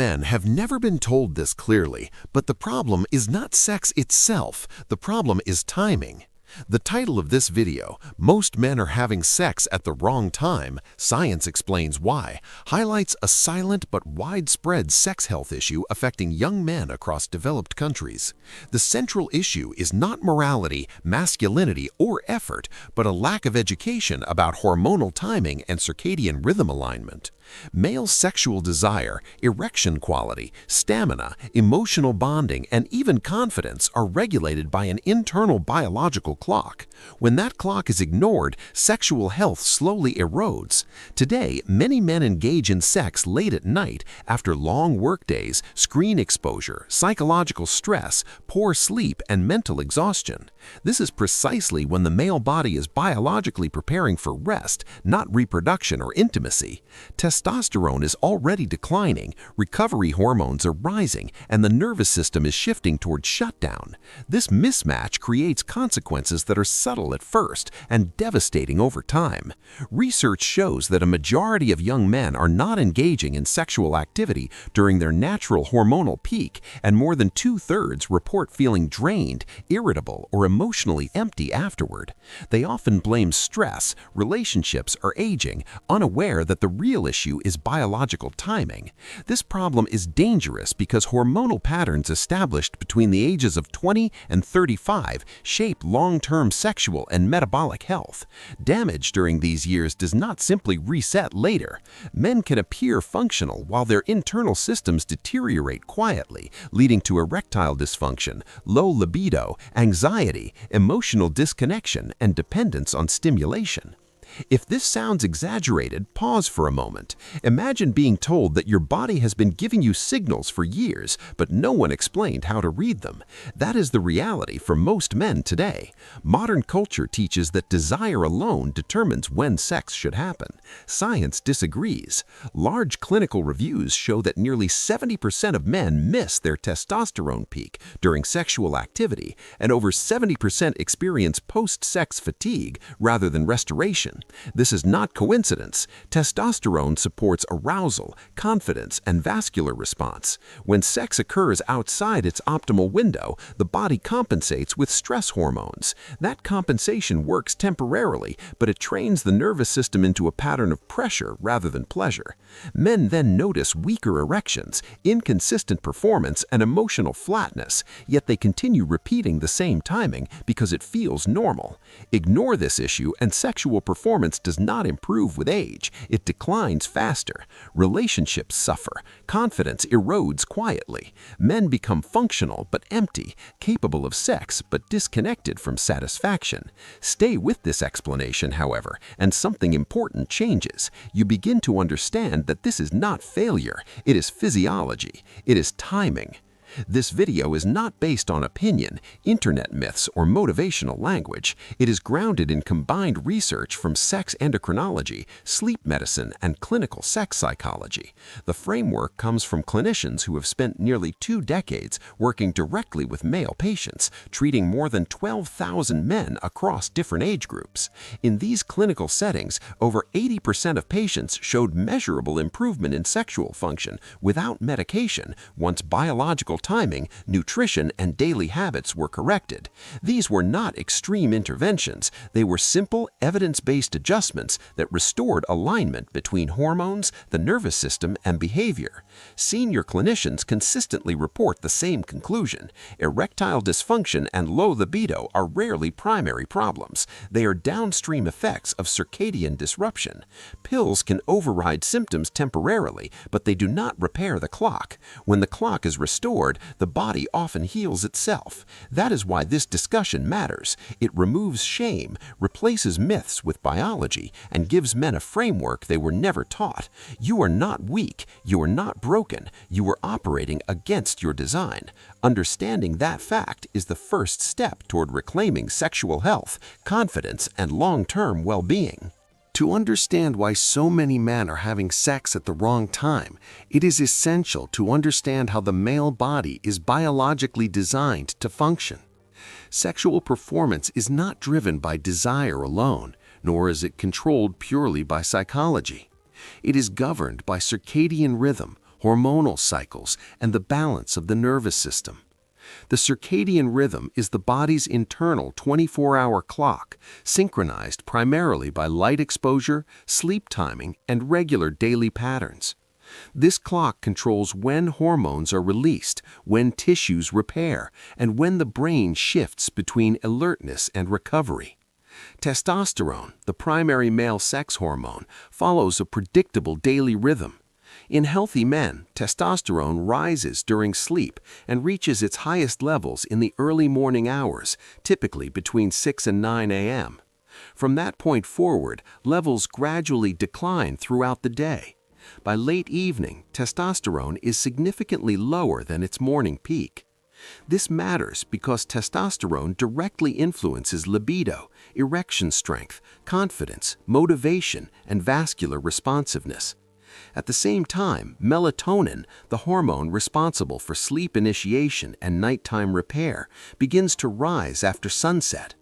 Men have never been told this clearly, but the problem is not sex itself, the problem is timing. The title of this video, Most Men Are Having Sex at the Wrong Time, Science Explains Why, highlights a silent but widespread sex health issue affecting young men across developed countries. The central issue is not morality, masculinity, or effort, but a lack of education about hormonal timing and circadian rhythm alignment. Male sexual desire, erection quality, stamina, emotional bonding, and even confidence are regulated by an internal biological clock. When that clock is ignored, sexual health slowly erodes. Today, many men engage in sex late at night after long workdays, screen exposure, psychological stress, poor sleep, and mental exhaustion. This is precisely when the male body is biologically preparing for rest, not reproduction or intimacy. Testosterone is already declining, recovery hormones are rising, and the nervous system is shifting toward shutdown. This mismatch creates consequences that are subtle at first and devastating over time. Research shows that a majority of young men are not engaging in sexual activity during their natural hormonal peak, and more than 2/3 report feeling drained, irritable, or emotionally empty afterward. They often blame stress, relationships, or aging, unaware that the real issue is biological timing. This problem is dangerous because hormonal patterns established between the ages of 20 and 35 shape long-term sexual and metabolic health. Damage during these years does not simply reset later. Men can appear functional while their internal systems deteriorate quietly, leading to erectile dysfunction, low libido, anxiety, emotional disconnection, and dependence on stimulation. If this sounds exaggerated, pause for a moment. Imagine being told that your body has been giving you signals for years, but no one explained how to read them. That is the reality for most men today. Modern culture teaches that desire alone determines when sex should happen. Science disagrees. Large clinical reviews show that nearly 70% of men miss their testosterone peak during sexual activity, and over 70% experience post-sex fatigue rather than restoration. This is not coincidence. Testosterone supports arousal, confidence, and vascular response. When sex occurs outside its optimal window, the body compensates with stress hormones. That compensation works temporarily, but it trains the nervous system into a pattern of pressure rather than pleasure. Men then notice weaker erections, inconsistent performance, and emotional flatness, yet they continue repeating the same timing because it feels normal. Ignore this issue and sexual performance does not improve with age, it declines faster. Relationships suffer, confidence erodes quietly. Men become functional but empty, capable of sex but disconnected from satisfaction. Stay with this explanation, however, and something important changes. You begin to understand that this is not failure, it is physiology, it is timing. This video is not based on opinion, internet myths, or motivational language. It is grounded in combined research from sex endocrinology, sleep medicine, and clinical sex psychology. The framework comes from clinicians who have spent nearly 2 decades working directly with male patients, treating more than 12,000 men across different age groups. In these clinical settings, over 80% of patients showed measurable improvement in sexual function without medication once biological timing, nutrition, and daily habits were corrected. These were not extreme interventions. They were simple, evidence-based adjustments that restored alignment between hormones, the nervous system, and behavior. Senior clinicians consistently report the same conclusion. Erectile dysfunction and low libido are rarely primary problems. They are downstream effects of circadian disruption. Pills can override symptoms temporarily, but they do not repair the clock. When the clock is restored, the body often heals itself. That is why this discussion matters. It removes shame, replaces myths with biology, and gives men a framework they were never taught. You are not weak, you are not broken, you are operating against your design. Understanding that fact is the first step toward reclaiming sexual health, confidence, and long-term well-being. To understand why so many men are having sex at the wrong time, it is essential to understand how the male body is biologically designed to function. Sexual performance is not driven by desire alone, nor is it controlled purely by psychology. It is governed by circadian rhythm, hormonal cycles, and the balance of the nervous system. The circadian rhythm is the body's internal 24-hour clock, synchronized primarily by light exposure, sleep timing, and regular daily patterns. This clock controls when hormones are released, when tissues repair, and when the brain shifts between alertness and recovery. Testosterone, the primary male sex hormone, follows a predictable daily rhythm. In healthy men, testosterone rises during sleep and reaches its highest levels in the early morning hours, typically between 6 and 9 a.m. From that point forward, levels gradually decline throughout the day. By late evening, testosterone is significantly lower than its morning peak. This matters because testosterone directly influences libido, erection strength, confidence, motivation, and vascular responsiveness. At the same time, melatonin, the hormone responsible for sleep initiation and nighttime repair, begins to rise after sunset.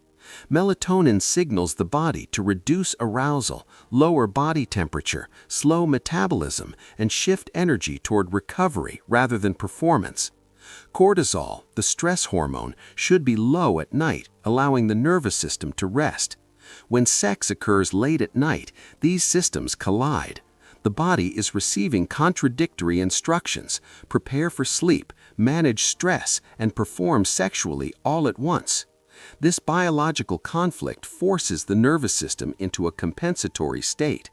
Melatonin signals the body to reduce arousal, lower body temperature, slow metabolism, and shift energy toward recovery rather than performance. Cortisol, the stress hormone, should be low at night, allowing the nervous system to rest. When sex occurs late at night, these systems collide. The body is receiving contradictory instructions: prepare for sleep, manage stress, and perform sexually all at once. This biological conflict forces the nervous system into a compensatory state.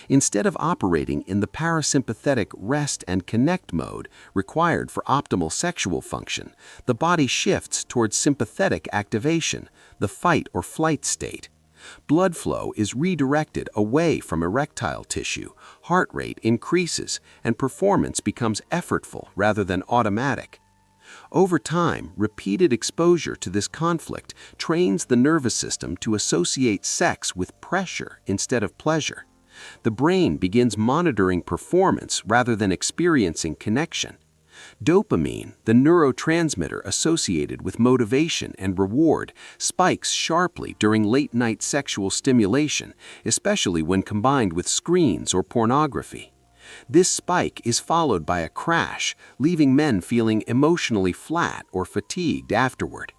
Instead of operating in the parasympathetic rest and connect mode required for optimal sexual function, the body shifts towards sympathetic activation, the fight or flight state. Blood flow is redirected away from erectile tissue, heart rate increases, and performance becomes effortful rather than automatic. Over time, repeated exposure to this conflict trains the nervous system to associate sex with pressure instead of pleasure. The brain begins monitoring performance rather than experiencing connection. Dopamine, the neurotransmitter associated with motivation and reward, spikes sharply during late-night sexual stimulation, especially when combined with screens or pornography. This spike is followed by a crash, leaving men feeling emotionally flat or fatigued afterward.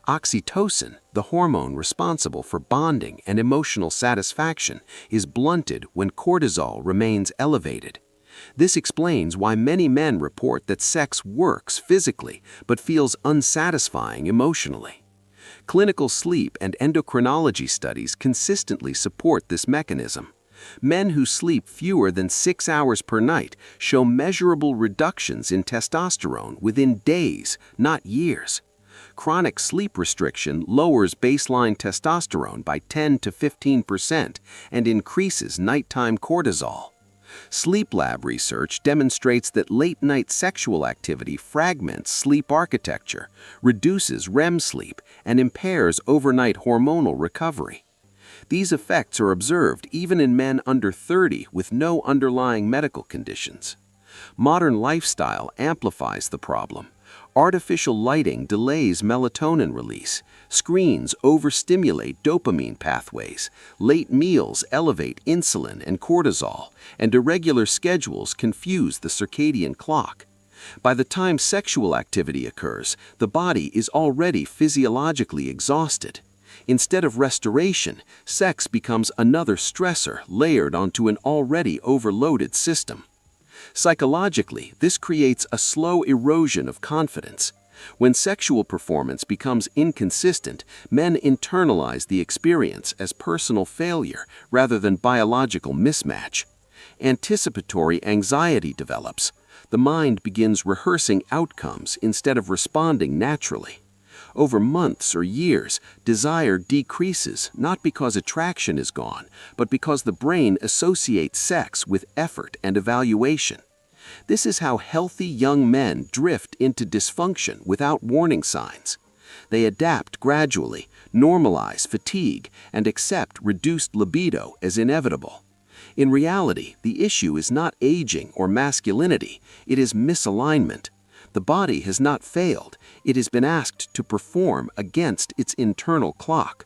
Oxytocin, the hormone responsible for bonding and emotional satisfaction, is blunted when cortisol remains elevated. This explains why many men report that sex works physically but feels unsatisfying emotionally. Clinical sleep and endocrinology studies consistently support this mechanism. Men who sleep fewer than 6 hours per night show measurable reductions in testosterone within days, not years. Chronic sleep restriction lowers baseline testosterone by 10 to 15% and increases nighttime cortisol. Sleep lab research demonstrates that late-night sexual activity fragments sleep architecture, reduces REM sleep, and impairs overnight hormonal recovery. These effects are observed even in men under 30 with no underlying medical conditions. Modern lifestyle amplifies the problem. Artificial lighting delays melatonin release. Screens overstimulate dopamine pathways. Late meals elevate insulin and cortisol, and irregular schedules confuse the circadian clock. By the time sexual activity occurs, the body is already physiologically exhausted. Instead of restoration, sex becomes another stressor layered onto an already overloaded system. Psychologically, this creates a slow erosion of confidence. When sexual performance becomes inconsistent, men internalize the experience as personal failure rather than biological mismatch. Anticipatory anxiety develops. The mind begins rehearsing outcomes instead of responding naturally. Over months or years, desire decreases not because attraction is gone, but because the brain associates sex with effort and evaluation. This is how healthy young men drift into dysfunction without warning signs. They adapt gradually, normalize fatigue, and accept reduced libido as inevitable. In reality, the issue is not aging or masculinity, it is misalignment. The body has not failed, it has been asked to perform against its internal clock.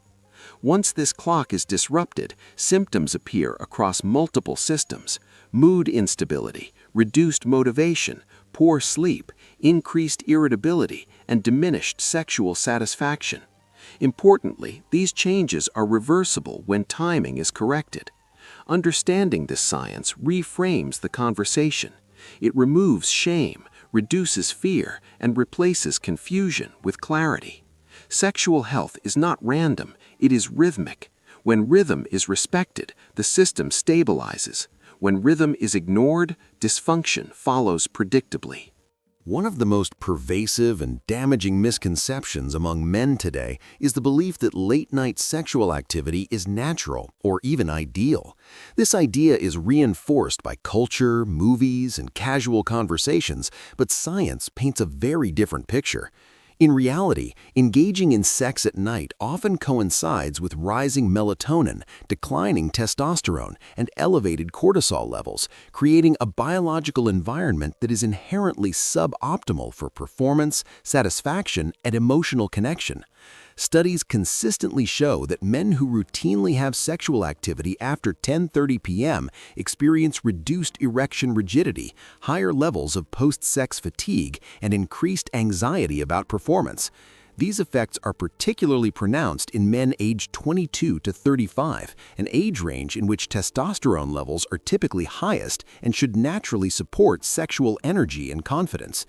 Once this clock is disrupted, symptoms appear across multiple systems: mood instability, reduced motivation, poor sleep, increased irritability, and diminished sexual satisfaction. Importantly, these changes are reversible when timing is corrected. Understanding this science reframes the conversation. It removes shame, reduces fear, and replaces confusion with clarity. Sexual health is not random, it is rhythmic. When rhythm is respected, the system stabilizes. When rhythm is ignored, dysfunction follows predictably. One of the most pervasive and damaging misconceptions among men today is the belief that late-night sexual activity is natural or even ideal. This idea is reinforced by culture, movies, and casual conversations, but science paints a very different picture. In reality, engaging in sex at night often coincides with rising melatonin, declining testosterone, and elevated cortisol levels, creating a biological environment that is inherently suboptimal for performance, satisfaction, and emotional connection. Studies consistently show that men who routinely have sexual activity after 10:30 p.m. experience reduced erection rigidity, higher levels of post-sex fatigue, and increased anxiety about performance. These effects are particularly pronounced in men aged 22 to 35, an age range in which testosterone levels are typically highest and should naturally support sexual energy and confidence.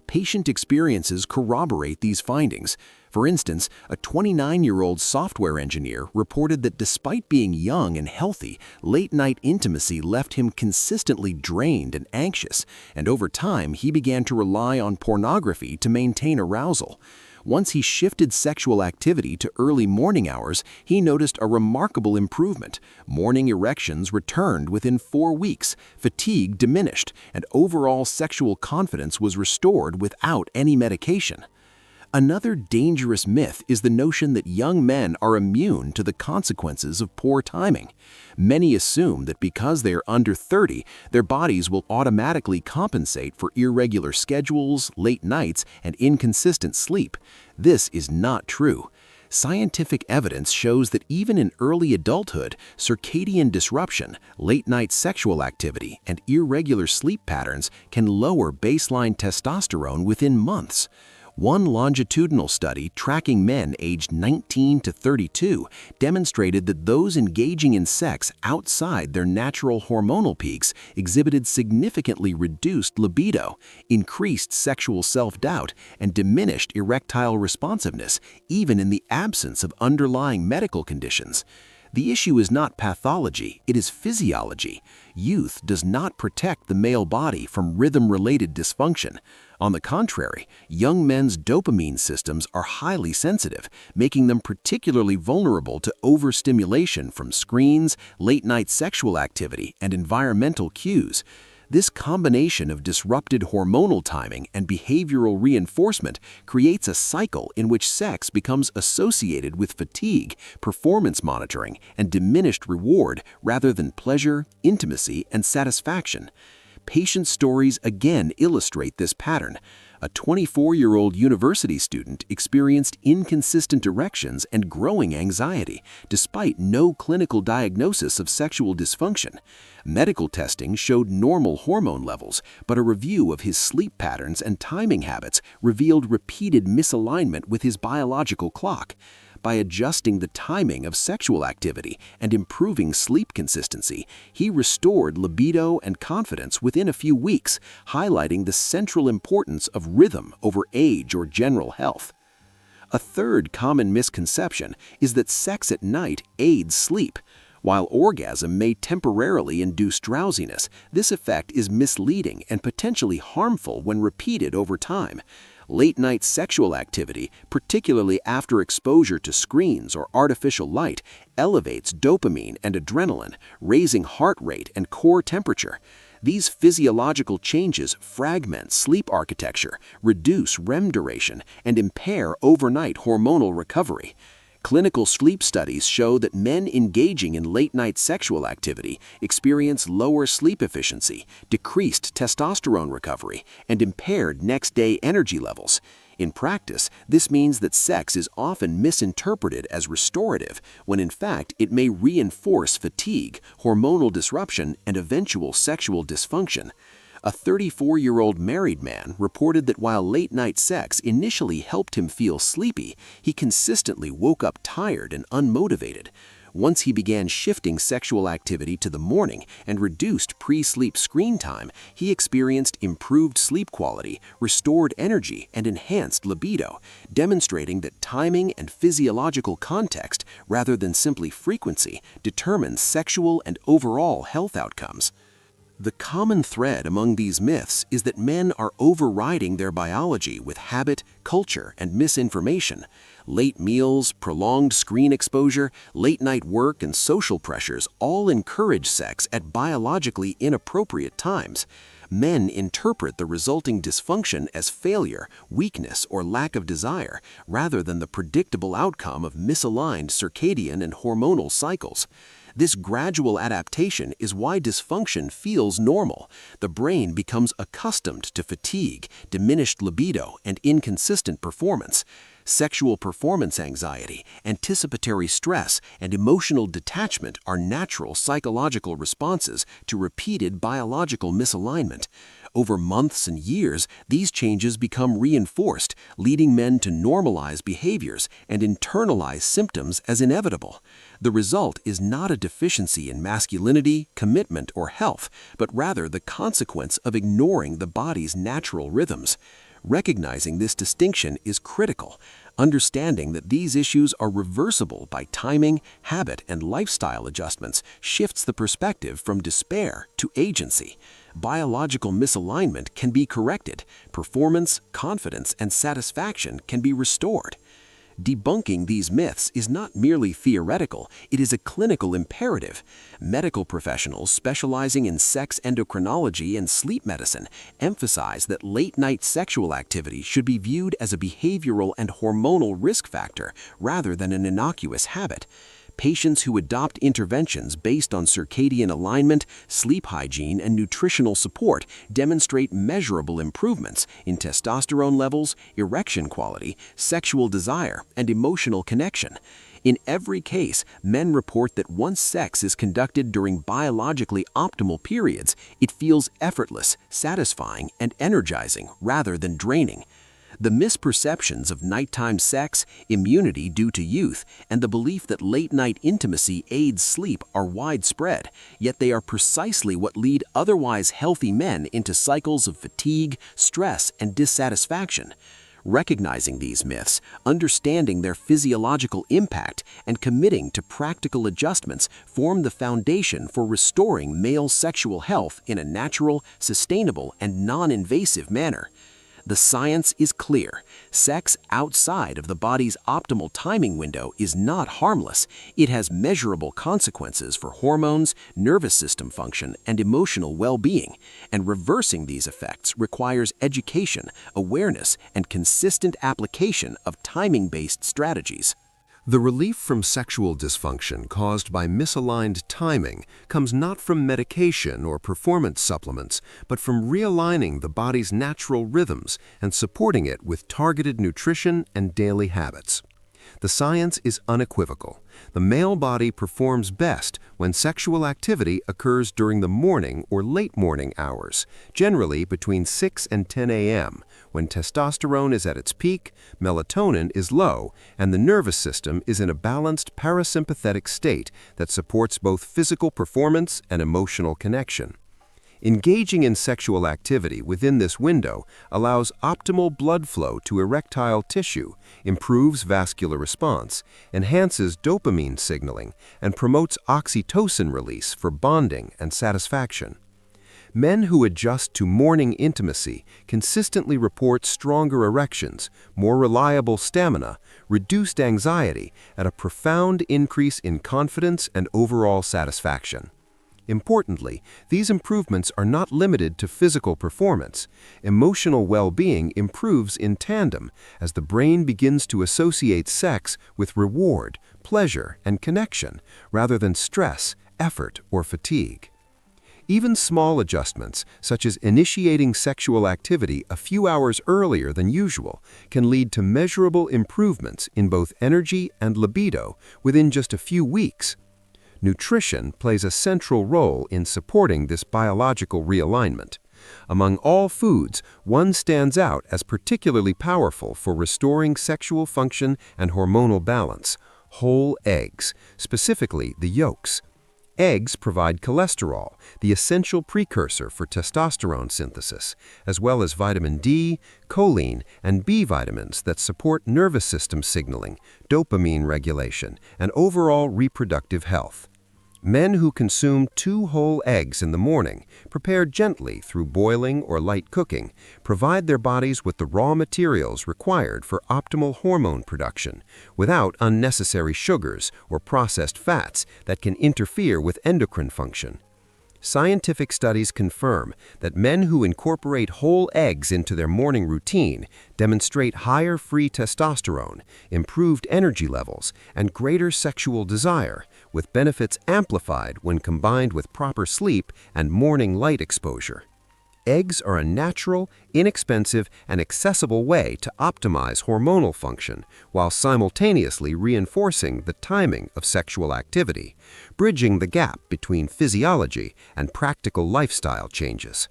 Patient experiences corroborate these findings. For instance, a 29-year-old software engineer reported that despite being young and healthy, late-night intimacy left him consistently drained and anxious, and over time he began to rely on pornography to maintain arousal. Once he shifted sexual activity to early morning hours, he noticed a remarkable improvement. Morning erections returned within 4 weeks, fatigue diminished, and overall sexual confidence was restored without any medication. Another dangerous myth is the notion that young men are immune to the consequences of poor timing. Many assume that because they are under 30, their bodies will automatically compensate for irregular schedules, late nights, and inconsistent sleep. This is not true. Scientific evidence shows that even in early adulthood, circadian disruption, late-night sexual activity, and irregular sleep patterns can lower baseline testosterone within months. One longitudinal study tracking men aged 19 to 32 demonstrated that those engaging in sex outside their natural hormonal peaks exhibited significantly reduced libido, increased sexual self-doubt, and diminished erectile responsiveness, even in the absence of underlying medical conditions. The issue is not pathology, it is physiology. Youth does not protect the male body from rhythm-related dysfunction. On the contrary, young men's dopamine systems are highly sensitive, making them particularly vulnerable to overstimulation from screens, late-night sexual activity, and environmental cues. This combination of disrupted hormonal timing and behavioral reinforcement creates a cycle in which sex becomes associated with fatigue, performance monitoring, and diminished reward rather than pleasure, intimacy, and satisfaction. Patient stories again illustrate this pattern. A 24-year-old university student experienced inconsistent erections and growing anxiety, despite no clinical diagnosis of sexual dysfunction. Medical testing showed normal hormone levels, but a review of his sleep patterns and timing habits revealed repeated misalignment with his biological clock. By adjusting the timing of sexual activity and improving sleep consistency, he restored libido and confidence within a few weeks, highlighting the central importance of rhythm over age or general health. A third common misconception is that sex at night aids sleep. While orgasm may temporarily induce drowsiness, this effect is misleading and potentially harmful when repeated over time. Late-night sexual activity, particularly after exposure to screens or artificial light, elevates dopamine and adrenaline, raising heart rate and core temperature. These physiological changes fragment sleep architecture, reduce REM duration, and impair overnight hormonal recovery. Clinical sleep studies show that men engaging in late-night sexual activity experience lower sleep efficiency, decreased testosterone recovery, and impaired next-day energy levels. In practice, this means that sex is often misinterpreted as restorative, when in fact it may reinforce fatigue, hormonal disruption, and eventual sexual dysfunction. A 34-year-old married man reported that while late-night sex initially helped him feel sleepy, he consistently woke up tired and unmotivated. Once he began shifting sexual activity to the morning and reduced pre-sleep screen time, he experienced improved sleep quality, restored energy, and enhanced libido, demonstrating that timing and physiological context, rather than simply frequency, determines sexual and overall health outcomes. The common thread among these myths is that men are overriding their biology with habit, culture, and misinformation. Late meals, prolonged screen exposure, late-night work, and social pressures all encourage sex at biologically inappropriate times. Men interpret the resulting dysfunction as failure, weakness, or lack of desire, rather than the predictable outcome of misaligned circadian and hormonal cycles. This gradual adaptation is why dysfunction feels normal. The brain becomes accustomed to fatigue, diminished libido, and inconsistent performance. Sexual performance anxiety, anticipatory stress, and emotional detachment are natural psychological responses to repeated biological misalignment. Over months and years, these changes become reinforced, leading men to normalize behaviors and internalize symptoms as inevitable. The result is not a deficiency in masculinity, commitment, or health, but rather the consequence of ignoring the body's natural rhythms. Recognizing this distinction is critical. Understanding that these issues are reversible by timing, habit, and lifestyle adjustments shifts the perspective from despair to agency. Biological misalignment can be corrected. Performance, confidence, and satisfaction can be restored. Debunking these myths is not merely theoretical, it is a clinical imperative. Medical professionals specializing in sex endocrinology and sleep medicine emphasize that late-night sexual activity should be viewed as a behavioral and hormonal risk factor rather than an innocuous habit. Patients who adopt interventions based on circadian alignment, sleep hygiene, and nutritional support demonstrate measurable improvements in testosterone levels, erection quality, sexual desire, and emotional connection. In every case, men report that once sex is conducted during biologically optimal periods, it feels effortless, satisfying, and energizing rather than draining. The misperceptions of nighttime sex, immunity due to youth, and the belief that late-night intimacy aids sleep are widespread, yet they are precisely what lead otherwise healthy men into cycles of fatigue, stress, and dissatisfaction. Recognizing these myths, understanding their physiological impact, and committing to practical adjustments form the foundation for restoring male sexual health in a natural, sustainable, and non-invasive manner. The science is clear. Sex outside of the body's optimal timing window is not harmless. It has measurable consequences for hormones, nervous system function, and emotional well-being. And reversing these effects requires education, awareness, and consistent application of timing-based strategies. The relief from sexual dysfunction caused by misaligned timing comes not from medication or performance supplements, but from realigning the body's natural rhythms and supporting it with targeted nutrition and daily habits. The science is unequivocal. The male body performs best when sexual activity occurs during the morning or late morning hours, generally between 6 and 10 a.m., when testosterone is at its peak, melatonin is low, and the nervous system is in a balanced parasympathetic state that supports both physical performance and emotional connection. Engaging in sexual activity within this window allows optimal blood flow to erectile tissue, improves vascular response, enhances dopamine signaling, and promotes oxytocin release for bonding and satisfaction. Men who adjust to morning intimacy consistently report stronger erections, more reliable stamina, reduced anxiety, and a profound increase in confidence and overall satisfaction. Importantly, these improvements are not limited to physical performance. Emotional well-being improves in tandem as the brain begins to associate sex with reward, pleasure, and connection, rather than stress, effort, or fatigue. Even small adjustments, such as initiating sexual activity a few hours earlier than usual, can lead to measurable improvements in both energy and libido within just a few weeks. Nutrition plays a central role in supporting this biological realignment. Among all foods, one stands out as particularly powerful for restoring sexual function and hormonal balance: whole eggs, specifically the yolks. Eggs provide cholesterol, the essential precursor for testosterone synthesis, as well as vitamin D, choline, and B vitamins that support nervous system signaling, dopamine regulation, and overall reproductive health. Men who consume 2 whole eggs in the morning, prepared gently through boiling or light cooking, provide their bodies with the raw materials required for optimal hormone production, without unnecessary sugars or processed fats that can interfere with endocrine function. Scientific studies confirm that men who incorporate whole eggs into their morning routine demonstrate higher free testosterone, improved energy levels, and greater sexual desire, with benefits amplified when combined with proper sleep and morning light exposure. Eggs are a natural, inexpensive, and accessible way to optimize hormonal function while simultaneously reinforcing the timing of sexual activity, bridging the gap between physiology and practical lifestyle changes.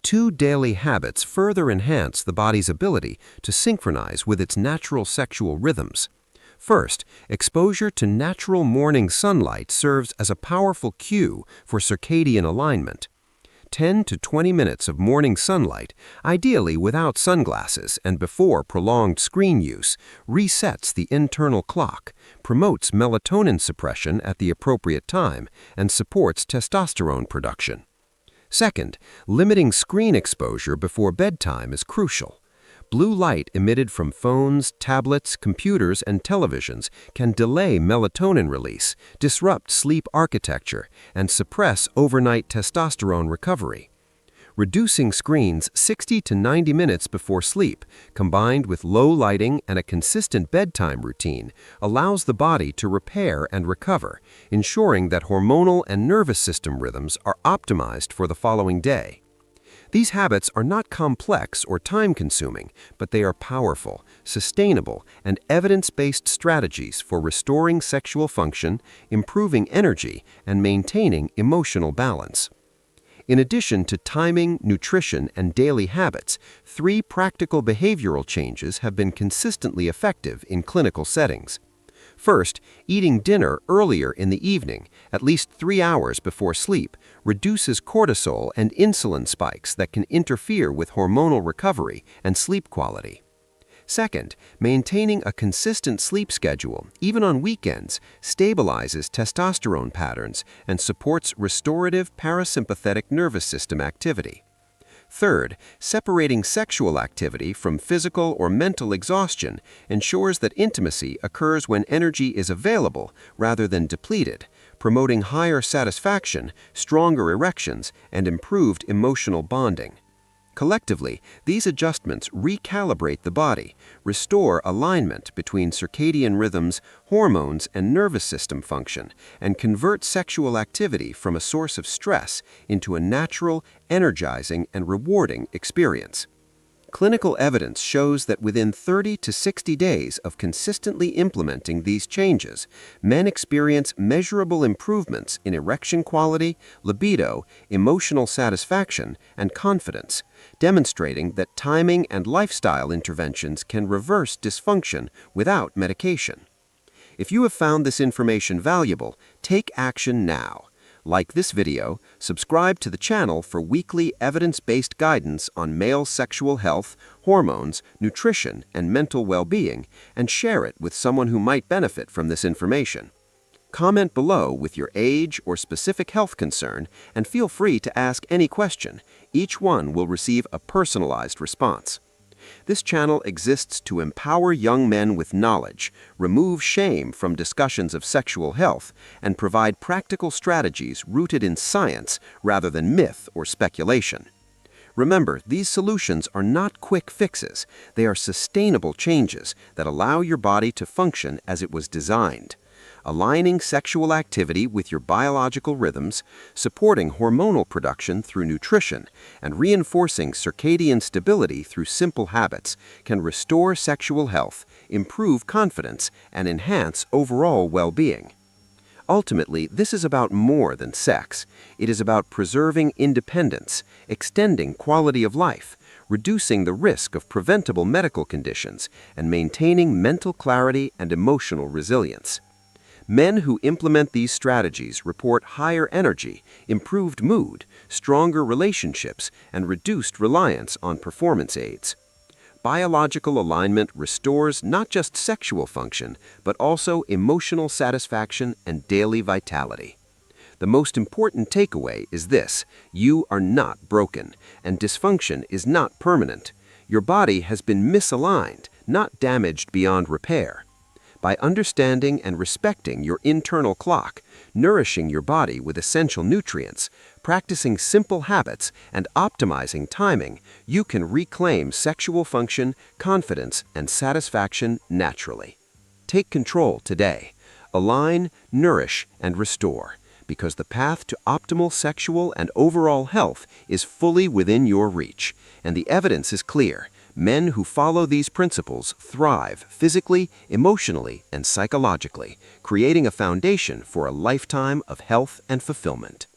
2 daily habits further enhance the body's ability to synchronize with its natural sexual rhythms. First, exposure to natural morning sunlight serves as a powerful cue for circadian alignment. 10 to 20 minutes of morning sunlight, ideally without sunglasses and before prolonged screen use, resets the internal clock, promotes melatonin suppression at the appropriate time, and supports testosterone production. Second, limiting screen exposure before bedtime is crucial. Blue light emitted from phones, tablets, computers, and televisions can delay melatonin release, disrupt sleep architecture, and suppress overnight testosterone recovery. Reducing screens 60 to 90 minutes before sleep, combined with low lighting and a consistent bedtime routine, allows the body to repair and recover, ensuring that hormonal and nervous system rhythms are optimized for the following day. These habits are not complex or time-consuming, but they are powerful, sustainable, and evidence-based strategies for restoring sexual function, improving energy, and maintaining emotional balance. In addition to timing, nutrition, and daily habits, 3 practical behavioral changes have been consistently effective in clinical settings. First, eating dinner earlier in the evening, at least 3 hours before sleep, reduces cortisol and insulin spikes that can interfere with hormonal recovery and sleep quality. Second, maintaining a consistent sleep schedule, even on weekends, stabilizes testosterone patterns and supports restorative parasympathetic nervous system activity. Third, separating sexual activity from physical or mental exhaustion ensures that intimacy occurs when energy is available rather than depleted, promoting higher satisfaction, stronger erections, and improved emotional bonding. Collectively, these adjustments recalibrate the body, restore alignment between circadian rhythms, hormones, and nervous system function, and convert sexual activity from a source of stress into a natural, energizing, and rewarding experience. Clinical evidence shows that within 30 to 60 days of consistently implementing these changes, men experience measurable improvements in erection quality, libido, emotional satisfaction, and confidence, demonstrating that timing and lifestyle interventions can reverse dysfunction without medication. If you have found this information valuable, take action now. Like this video, subscribe to the channel for weekly evidence-based guidance on male sexual health, hormones, nutrition, and mental well-being, and share it with someone who might benefit from this information. Comment below with your age or specific health concern, and feel free to ask any question. Each one will receive a personalized response. This channel exists to empower young men with knowledge, remove shame from discussions of sexual health, and provide practical strategies rooted in science rather than myth or speculation. Remember, these solutions are not quick fixes. They are sustainable changes that allow your body to function as it was designed. Aligning sexual activity with your biological rhythms, supporting hormonal production through nutrition, and reinforcing circadian stability through simple habits can restore sexual health, improve confidence, and enhance overall well-being. Ultimately, this is about more than sex. It is about preserving independence, extending quality of life, reducing the risk of preventable medical conditions, and maintaining mental clarity and emotional resilience. Men who implement these strategies report higher energy, improved mood, stronger relationships, and reduced reliance on performance aids. Biological alignment restores not just sexual function, but also emotional satisfaction and daily vitality. The most important takeaway is this: you are not broken, and dysfunction is not permanent. Your body has been misaligned, not damaged beyond repair. By understanding and respecting your internal clock, nourishing your body with essential nutrients, practicing simple habits, and optimizing timing, you can reclaim sexual function, confidence, and satisfaction naturally. Take control today. Align, nourish, and restore, because the path to optimal sexual and overall health is fully within your reach, and the evidence is clear. Men who follow these principles thrive physically, emotionally, and psychologically, creating a foundation for a lifetime of health and fulfillment.